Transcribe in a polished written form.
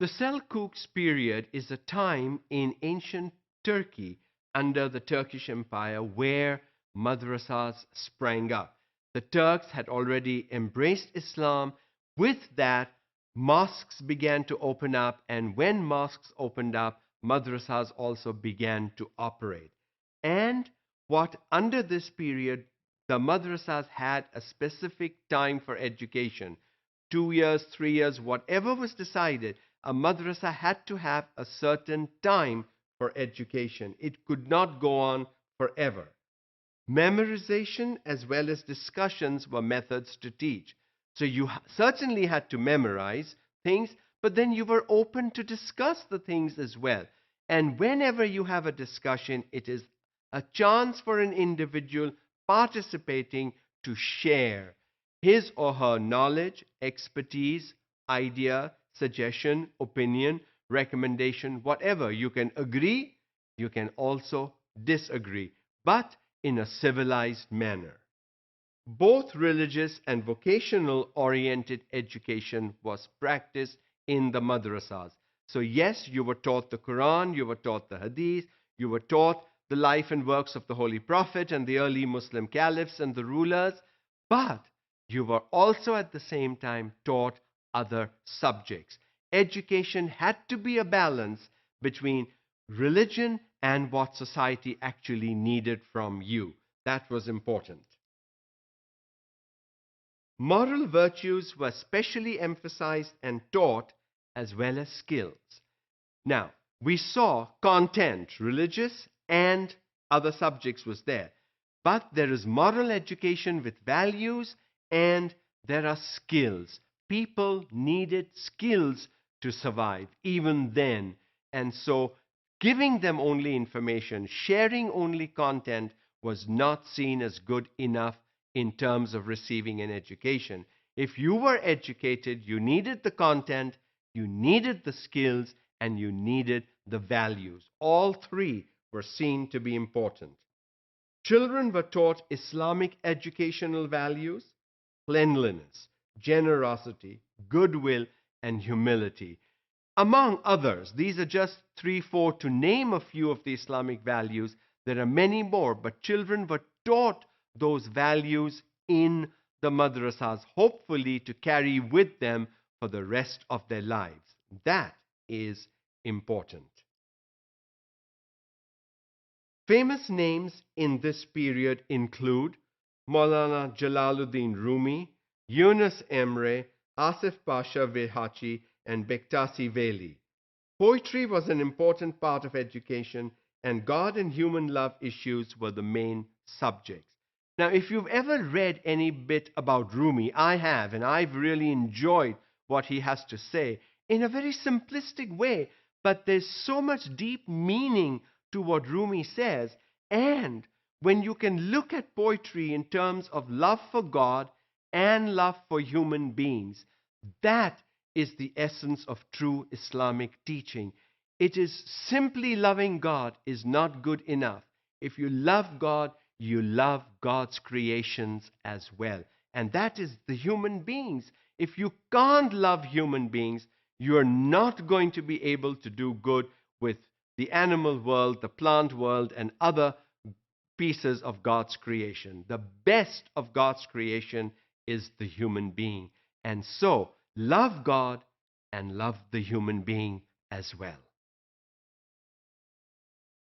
The Selçuks period is a time in ancient Turkey under the Turkish Empire where madrasas sprang up. The Turks had already embraced Islam. With that, mosques began to open up, and when mosques opened up, madrasas also began to operate. And what under this period, the madrasas had a specific time for education. 2 years, 3 years, whatever was decided, a madrasa had to have a certain time for education. It could not go on forever. Memorization as well as discussions were methods to teach. So you certainly had to memorize things, but then you were open to discuss the things as well. And whenever you have a discussion, it is a chance for an individual participating to share his or her knowledge, expertise, idea, suggestion, opinion, recommendation, whatever. You can agree, you can also disagree, but in a civilized manner. Both religious and vocational oriented education was practiced in the madrasas. So, yes, you were taught the Quran, you were taught the Hadith, you were taught the life and works of the Holy Prophet and the early Muslim caliphs and the rulers, but you were also at the same time taught other subjects. Education had to be a balance between religion and what society actually needed from you. That was important. Moral virtues were specially emphasized and taught as well as skills. Now, we saw content, religious and other subjects was there. But there is moral education with values and there are skills. People needed skills to survive even then. And so giving them only information, sharing only content was not seen as good enough in terms of receiving an education. If you were educated, you needed the content, you needed the skills, and you needed the values. All three were seen to be important. Children were taught Islamic educational values, cleanliness, generosity, goodwill, and humility. Among others, these are just 3, 4 to name a few of the Islamic values. There are many more, but children were taught those values in the madrasas, hopefully to carry with them for the rest of their lives. That is important. Famous names in this period include Maulana Jalaluddin Rumi, Yunus Emre, Asif Pasha Vehachi, and Bektasi Veli. Poetry was an important part of education, and God and human love issues were the main subjects. Now, if you've ever read any bit about Rumi, I have, and I've really enjoyed what he has to say in a very simplistic way, but there's so much deep meaning to what Rumi says. And when you can look at poetry in terms of love for God and love for human beings, that is the essence of true Islamic teaching. It is simply loving God is not good enough. If you love God, you love God's creations as well. And that is the human beings. If you can't love human beings, you are not going to be able to do good with the animal world, the plant world, and other pieces of God's creation. The best of God's creation is the human being. And so, love God and love the human being as well.